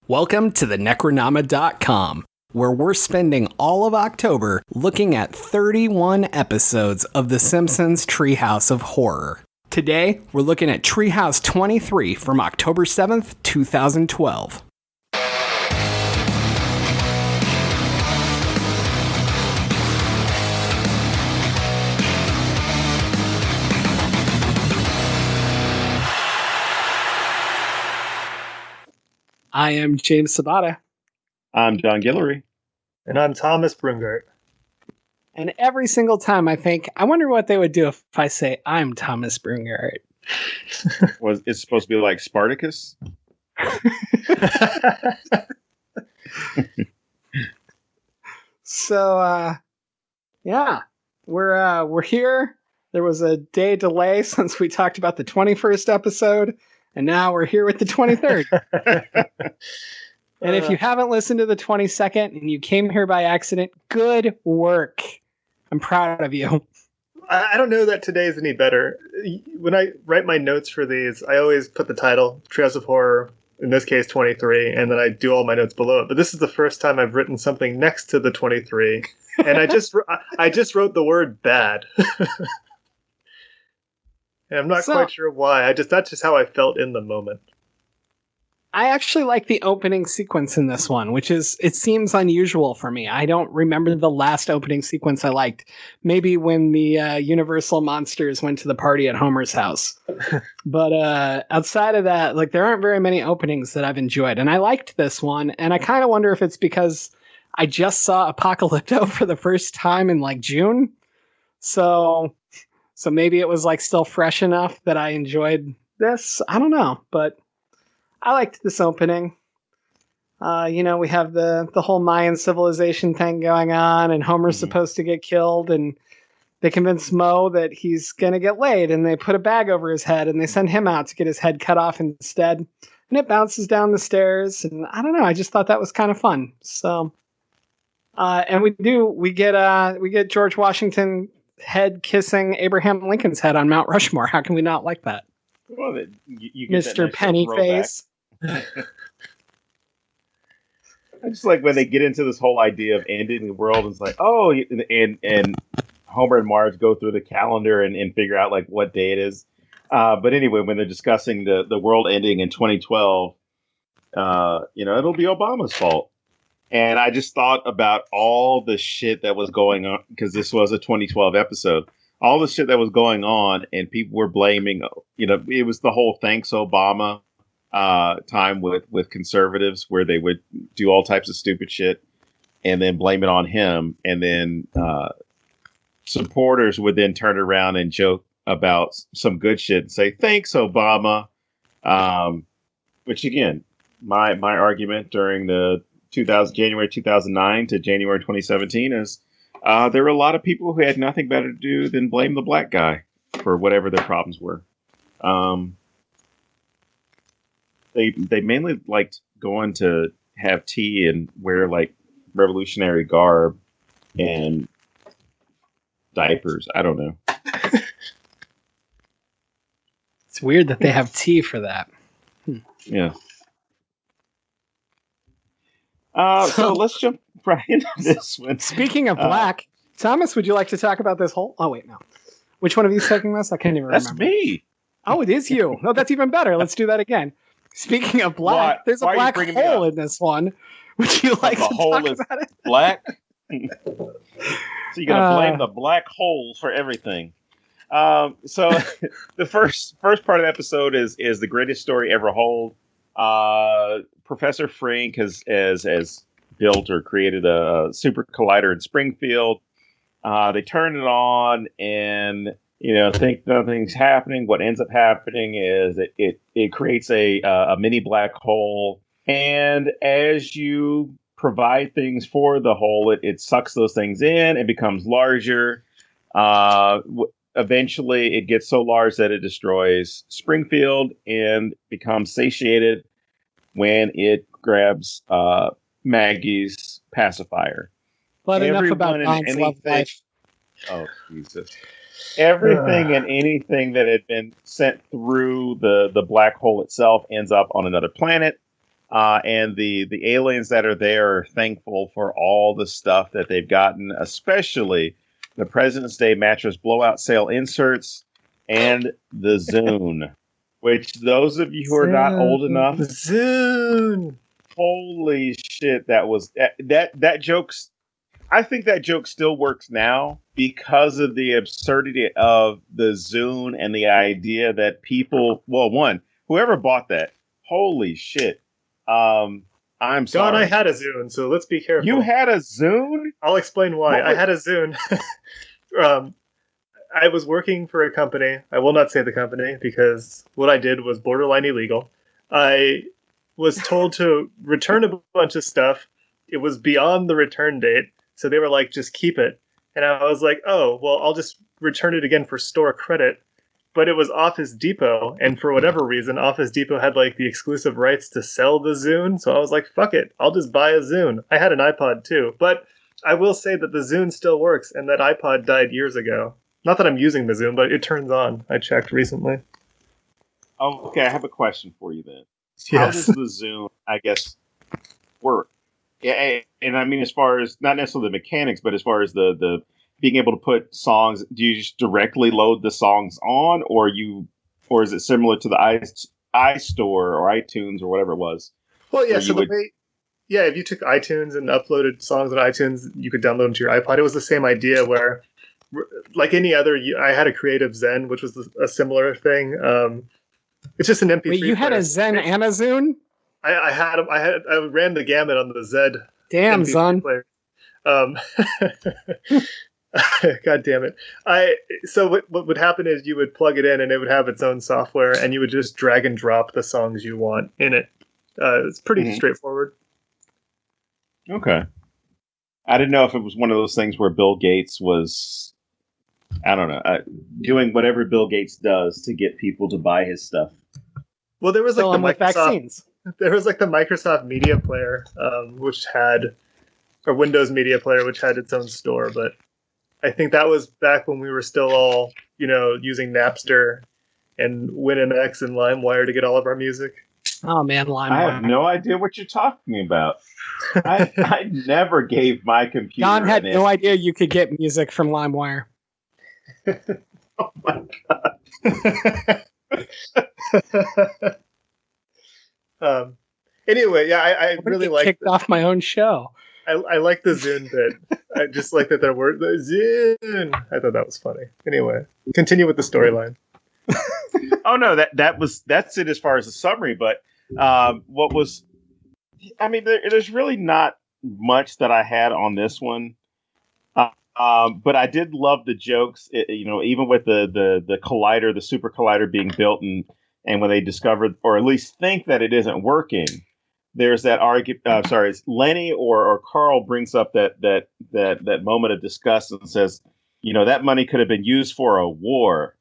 Welcome to the Necronama.com, where we're spending all of October looking at 31 episodes of the Simpsons Treehouse of Horror. Today, we're looking at Treehouse 23 from October 7th, 2012. I am James Sabata. I'm John Guillory. And I'm Thomas Brungardt. And every single time I think, I wonder what they would do if I say, I'm Thomas Brungardt. Was it supposed to be like Spartacus? So, yeah, we're here. There was a day delay since we talked about the 21st episode, and now we're here with the 23rd. And if you haven't listened to the 22nd and you came here by accident, good work. I'm proud of you. I don't know that today is any better. When I write my notes for these, I always put the title, Treehouse of Horror, in this case 23, and then I do all my notes below it. But this is the first time I've written something next to the 23, and I just wrote the word bad. And I'm not quite sure why. That's just how I felt in the moment. I actually like the opening sequence in this one, it seems unusual for me. I don't remember the last opening sequence I liked. Maybe when the Universal monsters went to the party at Homer's house. But outside of that, there aren't very many openings that I've enjoyed. And I liked this one. And I kind of wonder if it's because I just saw Apocalypto for the first time in June. So maybe it was still fresh enough that I enjoyed this. I don't know, but I liked this opening. We have the whole Mayan civilization thing going on, and Homer's supposed to get killed, and they convince Moe that he's going to get laid, and they put a bag over his head, and they send him out to get his head cut off instead. And it bounces down the stairs, and I don't know, I just thought that was kind of fun. So, and we get George Washington head kissing Abraham Lincoln's head on Mount Rushmore. How can we not like that? Well, you get Mr. Pennyface. I just like when they get into this whole idea of ending the world. It's like, oh, and Homer and Marge go through the calendar and figure out what day it is. But anyway, when they're discussing the world ending in 2012, it'll be Obama's fault. And I just thought about all the shit that was going on, because this was a 2012 episode. All the shit that was going on, and people were blaming, it was the whole thanks Obama time with conservatives, where they would do all types of stupid shit and then blame it on him. And then supporters would then turn around and joke about some good shit and say, thanks Obama. Which again, my argument during the January 2009 to January 2017 is there were a lot of people who had nothing better to do than blame the black guy for whatever their problems were. They mainly liked going to have tea and wear revolutionary garb and diapers. I don't know. It's weird that they have tea for that. Yeah. So let's jump right into this one. Speaking of black, Thomas, would you like to talk about this whole... Oh, wait, no. Which one of you is taking this? I can't even remember. That's me. Oh, it is you. No, that's even better. Let's do that again. Speaking of black, there's a black hole in this one. Would you like to talk about it? Black? So you're going to blame the black hole for everything. So the first part of the episode is the greatest story ever told. Professor Frink has built or created a super collider in Springfield. They turn it on and think nothing's happening. What ends up happening is it creates a mini black hole, and as you provide things for the hole, it sucks those things in and becomes larger. Eventually, it gets so large that it destroys Springfield and becomes satiated when it grabs Maggie's pacifier. But enough about Don's love life. Oh, Jesus. Everything and anything that had been sent through the black hole itself ends up on another planet. and the aliens that are there are thankful for all the stuff that they've gotten, especially the President's Day mattress blowout sale inserts and the Zune. Which those of you who are not old enough, Zune. Holy shit, that joke's. I think that joke still works now because of the absurdity of the Zune and the idea that people. Well, one, whoever bought that, holy shit. I'm sorry. God, I had a Zune, so let's be careful. You had a Zune? I'll explain why. I had a Zune. I was working for a company. I will not say the company because what I did was borderline illegal. I was told to return a bunch of stuff. It was beyond the return date, so they were like, just keep it. And I was like, oh, well, I'll just return it again for store credit. But it was Office Depot, and for whatever reason, Office Depot had like the exclusive rights to sell the Zune, so I was like, fuck it, I'll just buy a Zune. I had an iPod too, but I will say that the Zune still works, and that iPod died years ago. Not that I'm using the Zune, but it turns on. I checked recently. Oh, okay, I have a question for you then. Yes. How does the Zune, I guess, work? Yeah, and I mean, as far as, not necessarily the mechanics, but as far as the being able to put songs, do you just directly load the songs on, or is it similar to the iStore or iTunes or whatever it was? Well, yeah, so if you took iTunes and uploaded songs on iTunes, you could download them to your iPod. It was the same idea where, like any other, I had a Creative Zen, which was a similar thing. It's just an MP3 Wait, you had a Zen and a Zune? I ran the gamut on the Zed. Damn, son. Player. God damn it. So what would happen is you would plug it in and it would have its own software and you would just drag and drop the songs you want in it. It's pretty straightforward. Okay. I didn't know if it was one of those things where Bill Gates was, I don't know, doing whatever Bill Gates does to get people to buy his stuff. Well, there was like the Microsoft vaccines. There was like the Microsoft Media Player, or Windows Media Player, which had its own store. But I think that was back when we were still all, using Napster and WinMX and LimeWire to get all of our music. Oh man, LimeWire! I have no idea what you're talking about. I never gave my computer. John had no idea you could get music from LimeWire. Oh my god. Anyway, yeah, I really like kicked off my own show. I like the Zune bit. I just like that there were the Zune. I thought that was funny. Anyway, continue with the storyline. Oh no, that's it as far as the summary. But there's really not much that I had on this one. But I did love the jokes. Even with the collider, the super collider being built, and when they discovered, or at least think that it isn't working, there's that argument. It's Lenny or Carl brings up that moment of disgust and says, that money could have been used for a war.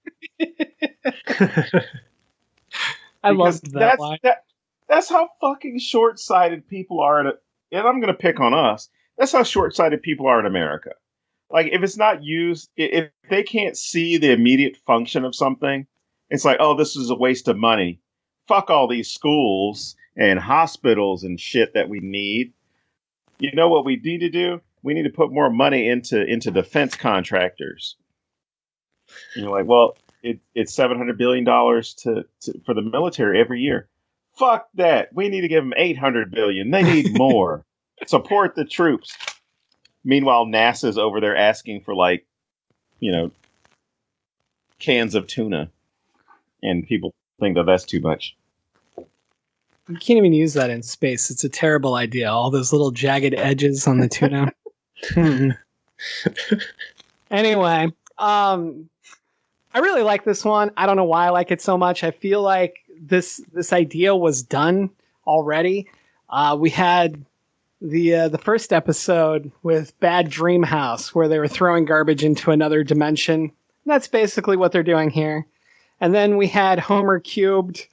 I loved that line. That's how fucking short-sighted people are. And I'm going to pick on us. That's how short-sighted people are in America. Like, if it's not used, if they can't see the immediate function of something, it's like, oh, this is a waste of money. Fuck all these schools and hospitals and shit that we need. You know what we need to do? We need to put more money into defense contractors. Like, well, it's $700 billion for the military every year. Fuck that. We need to give them $800 billion. They need more. Support the troops. Meanwhile, NASA's over there asking for cans of tuna, and people think that that's too much. You can't even use that in space. It's a terrible idea. All those little jagged edges on the tuna. Anyway, I really like this one. I don't know why I like it so much. I feel like this idea was done already. We had the first episode with Bad Dream House, where they were throwing garbage into another dimension. And that's basically what they're doing here. And then we had Homer Cubed,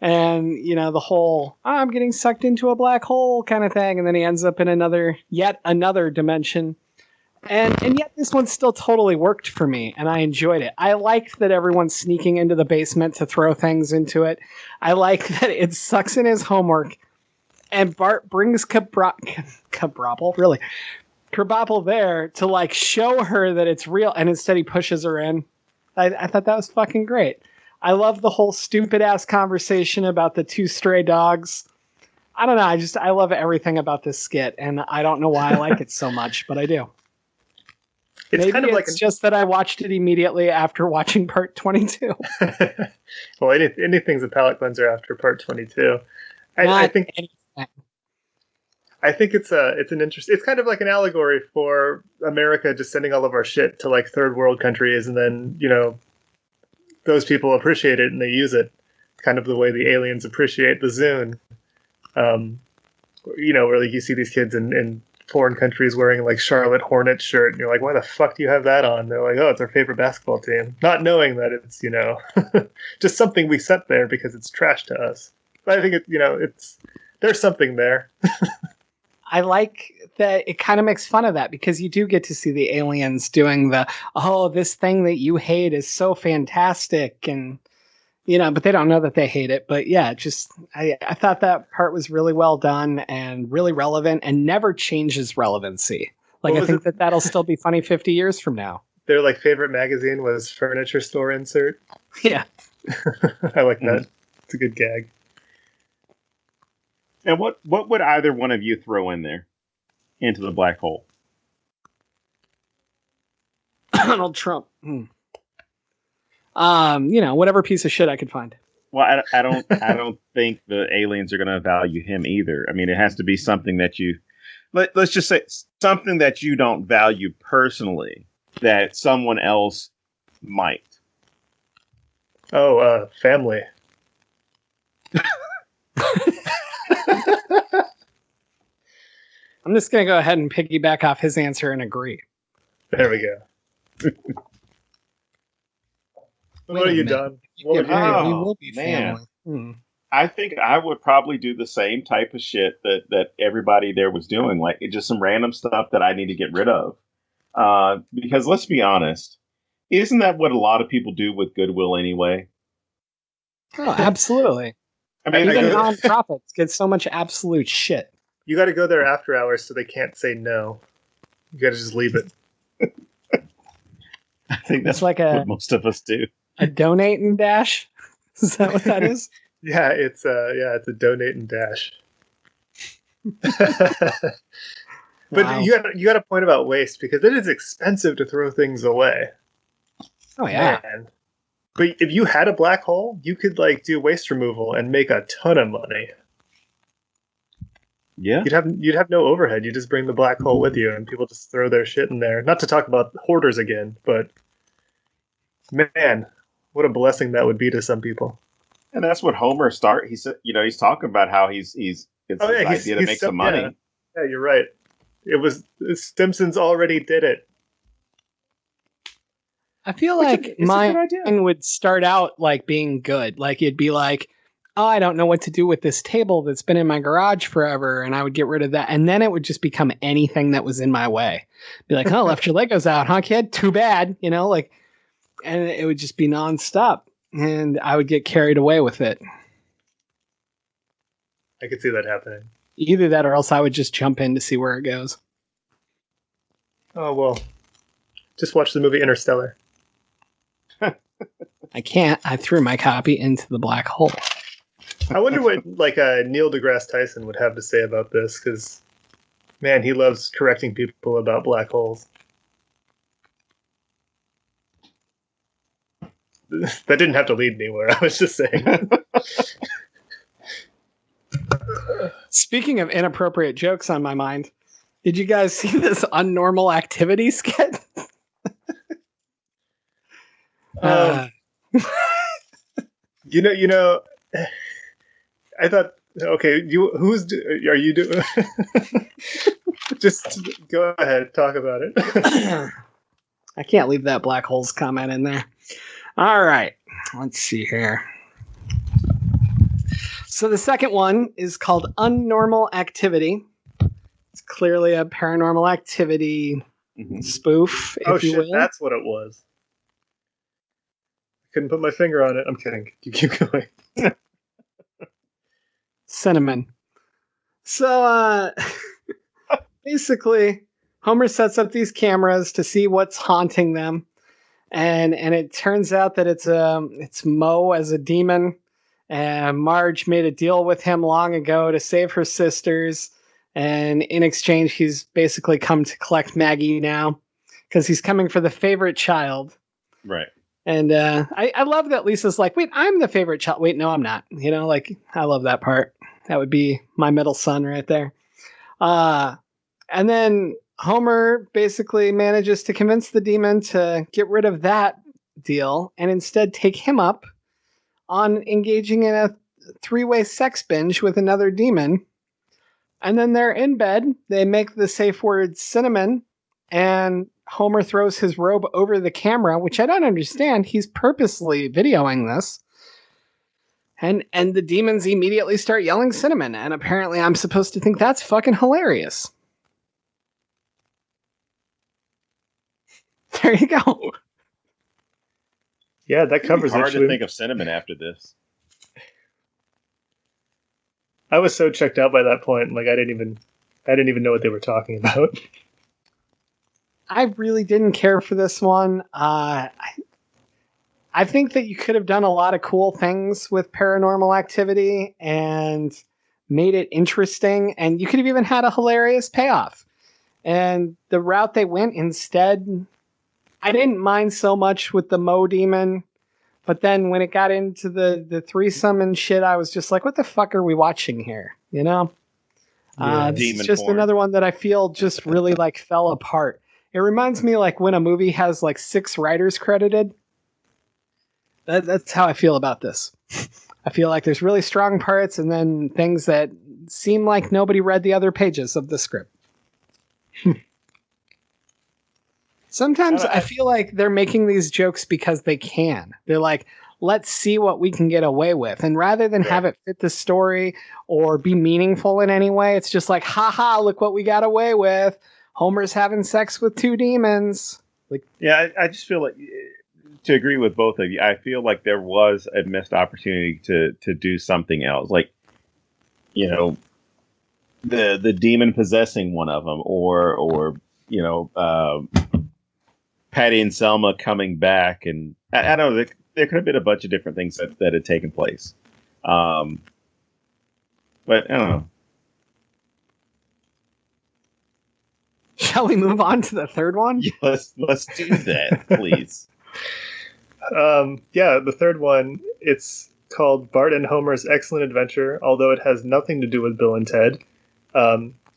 and the whole I'm getting sucked into a black hole kind of thing, and then he ends up in yet another dimension. And yet this one still totally worked for me, and I enjoyed it. I liked that everyone's sneaking into the basement to throw things into it. I like that it sucks in his homework, And Bart brings Krabappel there to like show her that it's real, and instead he pushes her in. I thought that was fucking great. I love the whole stupid ass conversation about the 2 stray dogs. I don't know. I love everything about this skit, and I don't know why I like it so much, but I do. Maybe kind of it's just that I watched it immediately after watching part 22. Well, anything's a palate cleanser after part 22. I think it's an interesting. It's kind of like an allegory for America just sending all of our shit to like third world countries, and then those people appreciate it and they use it, kind of the way the aliens appreciate the Zune. Where like you see these kids in foreign countries wearing like Charlotte Hornets shirt, and you're like, why the fuck do you have that on? They're like, oh, it's our favorite basketball team, not knowing that it's just something we set there because it's trash to us. But I think there's something there. I like that it kind of makes fun of that, because you do get to see the aliens doing this thing that you hate is so fantastic, and but they don't know that they hate it. But yeah, I thought that part was really well done and really relevant and never changes relevancy. Like, I think that'll still be funny 50 years from now. Their like favorite magazine was Furniture Store Insert. Yeah. I like that. It's a good gag. And what would either one of you throw in there into the black hole? Donald Trump. Whatever piece of shit I could find. Well, I don't think the aliens are going to value him either. I mean, it has to be something that let's just say something that you don't value personally that someone else might. Oh, family. I'm just going to go ahead and piggyback off his answer and agree. There we go. What are you done? We will be family. I think I would probably do the same type of shit that everybody there was doing, like just some random stuff that I need to get rid of. Because let's be honest, isn't that what a lot of people do with Goodwill anyway? Oh, absolutely. I mean, even nonprofits get so much absolute shit. You got to go there after hours so they can't say no. You got to just leave it. I think that's like what most of us do. A donate and dash? Is that what that is? Yeah, it's a donate and dash. But wow. you got a point about waste, because it is expensive to throw things away. Oh yeah. Man. But if you had a black hole, you could like do waste removal and make a ton of money. Yeah. You'd have no overhead. You just bring the black hole with you and people just throw their shit in there. Not to talk about hoarders again, but man, what a blessing that would be to some people. And that's what Homer he said, he's talking about how it's his idea to make some money. Yeah, you're right. It was Simpsons already did it. I feel like mine would start out like being good. Like it'd be like, oh, I don't know what to do with this table that's been in my garage forever, and I would get rid of that. And then it would just become anything that was in my way. Be like, oh, left your Legos out, huh, kid? Too bad, and it would just be nonstop, and I would get carried away with it. I could see that happening. Either that or else I would just jump in to see where it goes. Oh, well, just watch the movie Interstellar. I can't. I threw my copy into the black hole. I wonder what Neil deGrasse Tyson would have to say about this, because, man, he loves correcting people about black holes. That didn't have to lead anywhere. I was just saying. Speaking of inappropriate jokes on my mind, did you guys see this Unnormal Activity skit? I thought, okay, are you doing? Just go ahead, talk about it. I can't leave that black holes comment in there. All right, let's see here. So the second one is called Unnormal Activity. It's clearly a Paranormal Activity spoof, if you will. That's what it was. Couldn't put my finger on it. I'm kidding. You keep going. Cinnamon. So, basically, Homer sets up these cameras to see what's haunting them, and it turns out that it's Moe as a demon. And Marge made a deal with him long ago to save her sisters, and in exchange, he's basically come to collect Maggie now because he's coming for the favorite child. Right. And I love that Lisa's like, wait, I'm the favorite child. Wait, no, I'm not. You know, like, I love that part. That would be my middle son right there. And then Homer basically manages to convince the demon to get rid of that deal and instead take him up on engaging in a three-way sex binge with another demon. And then they're in bed. They make the safe word cinnamon, and Homer throws his robe over the camera, which I don't understand. He's purposely videoing this. And the demons immediately start yelling cinnamon, and apparently I'm supposed to think that's fucking hilarious. There you go. Yeah, that covers Hard it. to think of cinnamon after this. I was so checked out by that point, like I didn't even know what they were talking about. I really didn't care for this one. I think that you could have done a lot of cool things with Paranormal Activity and made it interesting, and you could have even had a hilarious payoff. And the route they went instead, I didn't mind so much with the Moe demon, but then when it got into the threesome and shit, I was just like, what the fuck are we watching here? You know? This is just porn. another one that I feel just really like fell apart. It reminds me like when a movie has like 6 writers credited. That's how I feel about this. I feel like there's really strong parts and then things that seem like nobody read the other pages of the script. Sometimes I feel like they're making these jokes because they can. They're like, let's see what we can get away with. And rather than have it fit the story or be meaningful in any way, it's just like, haha, look what we got away with. Homer's having sex with 2 demons. Like, yeah, I just feel like, to agree with both of you, I feel like there was a missed opportunity to do something else. Like, you know, the demon possessing one of them, or you know, Patty and Selma coming back, and I don't know. There could have been a bunch of different things that had taken place, but I don't know. shall we move on to the third one? Yeah, let's do that, please. Yeah, the third one, it's called Bart and Homer's Excellent Adventure, although it has nothing to do with Bill and Ted.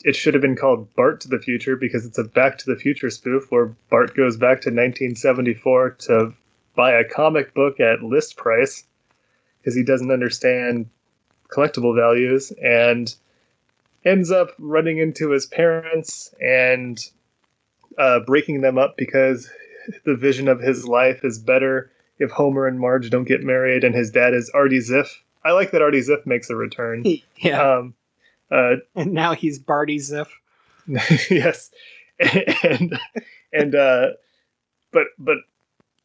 It should have been called Bart to the Future because it's a Back to the Future spoof where Bart goes back to 1974 to buy a comic book at list price because he doesn't understand collectible values and ends up running into his parents and breaking them up because the vision of his life is better if Homer and Marge don't get married, and his dad is Artie Ziff. I like that Artie Ziff makes a return. Yeah. And now he's Barty Ziff. Yes. But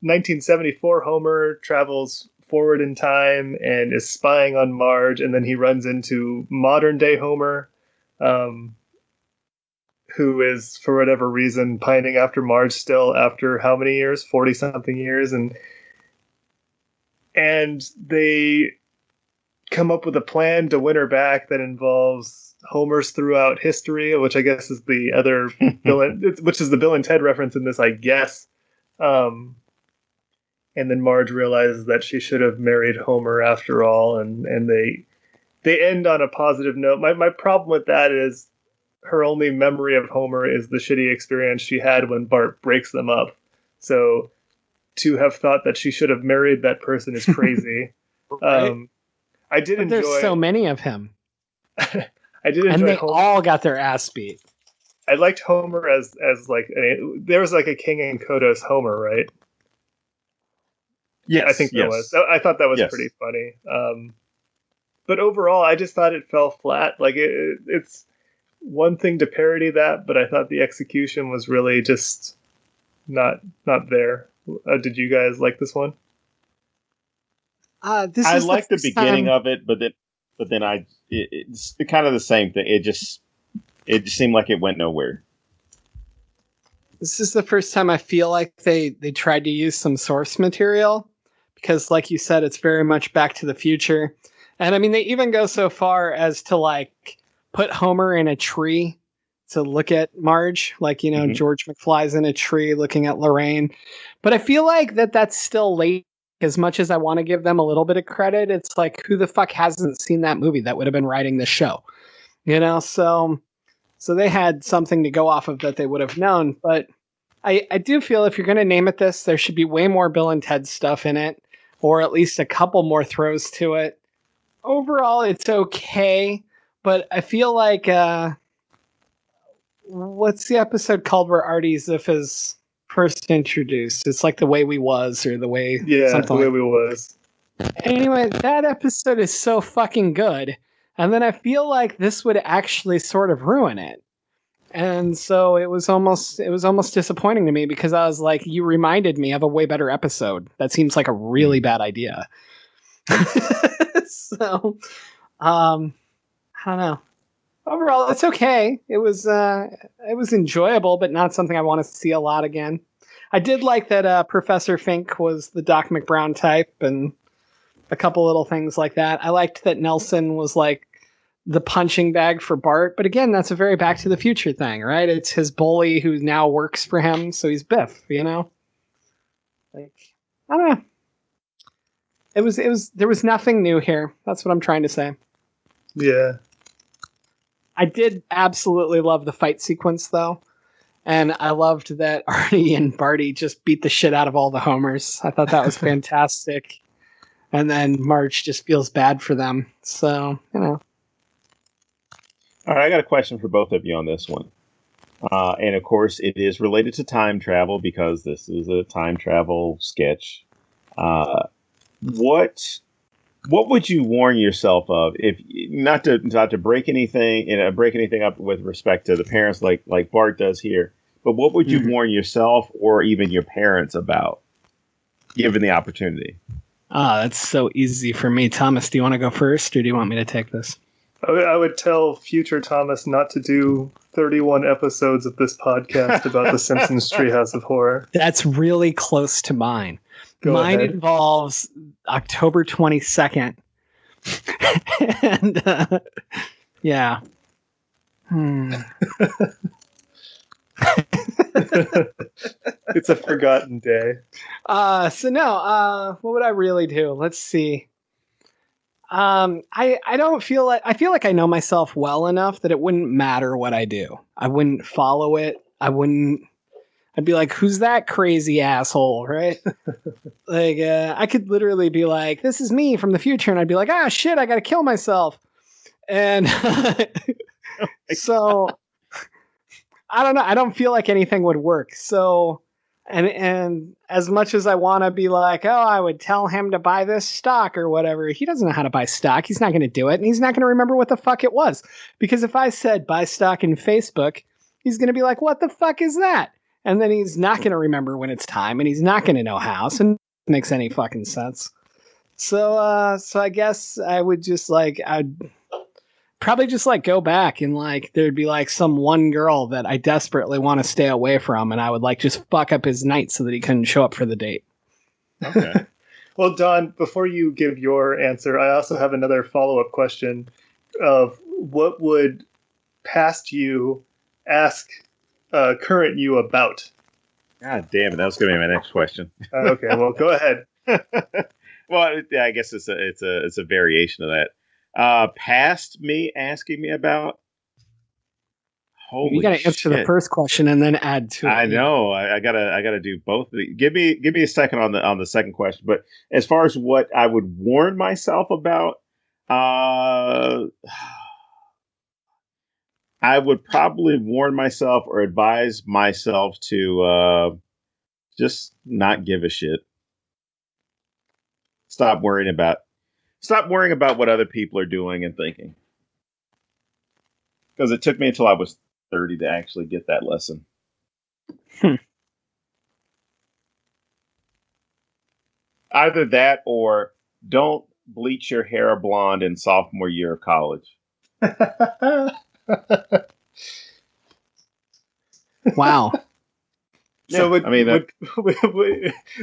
1974 Homer travels forward in time and is spying on Marge, and then he runs into modern day Homer, who is, for whatever reason, pining after Marge still after how many years? 40-something years. And they come up with a plan to win her back that involves Homer's throughout history, which I guess is the other which is the Bill and Ted reference in this, I guess. And then Marge realizes that she should have married Homer after all, and they end on a positive note. My problem with that is her only memory of Homer is the shitty experience she had when Bart breaks them up. So to have thought that she should have married that person is crazy. Right. I did enjoy. There's so many of him. I did enjoy. And they Homer. all got their ass beat. I liked Homer as like there was like a King and Kodos Homer, right? Yes, I think there was. I thought that was pretty funny. But overall, I just thought it fell flat. Like it's one thing to parody that, but I thought the execution was really just not there. Did you guys like this one? I liked the beginning of it, but then it's kind of the same thing. It just seemed like it went nowhere. This is the first time I feel like they tried to use some source material, because like you said, it's very much Back to the Future. And I mean, they even go so far as to like put Homer in a tree to look at Marge, like, you know, George McFly's in a tree looking at Lorraine. But I feel like that's still late. As much as I want to give them a little bit of credit, it's like, who the fuck hasn't seen that movie that would have been writing the show? You know, so they had something to go off of that they would have known. But I do feel if you're going to name it this, there should be way more Bill and Ted stuff in it, or at least a couple more throws to it. Overall, it's okay, but I feel like what's the episode called where Artie Ziff is first introduced? It's like The Way We Was, or The Way... Yeah, The Way We Was. Anyway, that episode is so fucking good. And then I feel like this would actually sort of ruin it. And so it was almost disappointing to me, because I was like, you reminded me of a way better episode. That seems like a really bad idea. So, I don't know. Overall, it's okay. It was enjoyable, but not something I want to see a lot again. I did like that Professor Fink was the Doc McBrown type, and a couple little things like that. I liked that Nelson was like the punching bag for Bart, but again, that's a very Back to the Future thing, right? It's his bully who now works for him, so he's Biff, you know? Like, I don't know. There was nothing new here. That's what I'm trying to say. Yeah. I did absolutely love the fight sequence, though. And I loved that Artie and Barty just beat the shit out of all the Homers. I thought that was fantastic. And then Marge just feels bad for them. So, you know. All right, I got a question for both of you on this one. And of course, it is related to time travel, because this is a time travel sketch. What would you warn yourself of, if not to break anything, break anything up with respect to the parents, like Bart does here, but what would you warn yourself or even your parents about, given the opportunity? That's so easy for me. Thomas, do you want to go first, or do you want me to take this? I would tell future Thomas not to do 31 episodes of this podcast about the Simpsons Treehouse of Horror. That's really close to mine. Mine ahead. involves October 22nd. And, yeah. It's a forgotten day. So no, what would I really do? Let's see. I don't feel like, I feel like I know myself well enough that it wouldn't matter what I do. I wouldn't follow it. I'd be like, who's that crazy asshole, right? Like, I could literally be like, this is me from the future. And I'd be like, ah, shit, I got to kill myself. And so I don't know. I don't feel like anything would work. So, and as much as I want to be like, oh, I would tell him to buy this stock or whatever, he doesn't know how to buy stock. He's not going to do it. And he's not going to remember what the fuck it was. Because if I said buy stock in Facebook, he's going to be like, what the fuck is that? And then he's not going to remember when it's time, and he's not going to know how. So it makes any fucking sense. So I guess I would just like, I'd probably just like go back, and like there'd be like some one girl that I desperately want to stay away from, and I would like just fuck up his night so that he couldn't show up for the date. Okay. Well, Don, before you give your answer, I also have another follow-up question of what would past you ask current you about? God damn it! That was going to be my next question. Okay, well, go ahead. Well, yeah, I guess it's a variation of that. Past me asking me about. Holy you got to answer the first question and then add to it. I know. I gotta do both. Give me a second on the second question. But as far as what I would warn myself about, I would probably warn myself or advise myself to just not give a shit. Stop worrying about what other people are doing and thinking. Because it took me until I was 30 to actually get that lesson. Either that or don't bleach your hair blonde in sophomore year of college. Wow. So Yeah, I mean,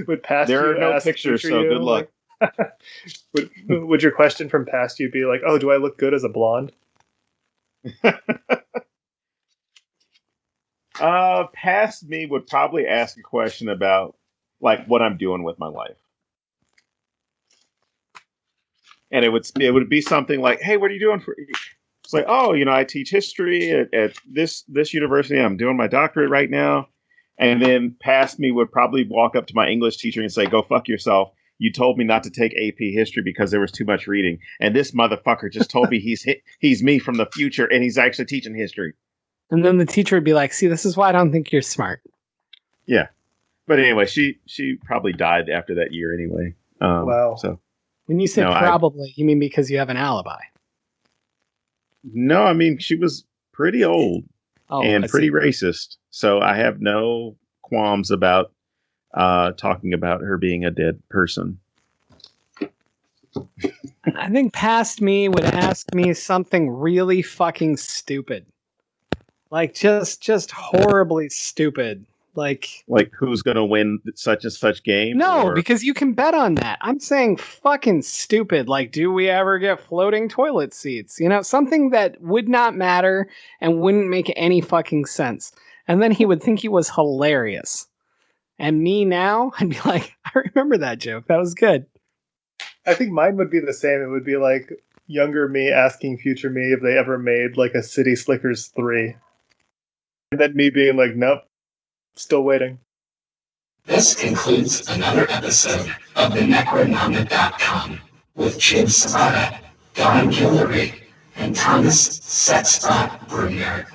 would past there you are no ask pictures, future so you, good luck. like, would your question from past you be like, oh, do I look good as a blonde? Past me would probably ask a question about like what I'm doing with my life. And it would be something like, "Hey, what are you doing for?" It's like, "Oh, I teach history at this university. I'm doing my doctorate right now." And then past me would probably walk up to my English teacher and say, "Go fuck yourself. You told me not to take AP history because there was too much reading, and this motherfucker just told me he's me from the future, and he's actually teaching history." And then the teacher would be like, "See, this is why I don't think you're smart." Yeah, but anyway, she probably died after that year anyway. Wow. So. When you say No, probably, you mean because you have an alibi? No, I mean, she was pretty old and pretty racist. So I have no qualms about talking about her being a dead person. I think past me would ask me something really fucking stupid. Like just horribly stupid. Like who's going to win such and such game? No, because you can bet on that. I'm saying fucking stupid. Like, do we ever get floating toilet seats? Something that would not matter and wouldn't make any fucking sense. And then he would think he was hilarious. And me now, I'd be like, I remember that joke. That was good. I think mine would be the same. It would be like younger me asking future me if they ever made like a City Slickers 3. And then me being like, nope. Still waiting. This concludes another episode of the Necronomicon with Jim Savada, Don Hillary, and Thomas Sexbot Brungardt.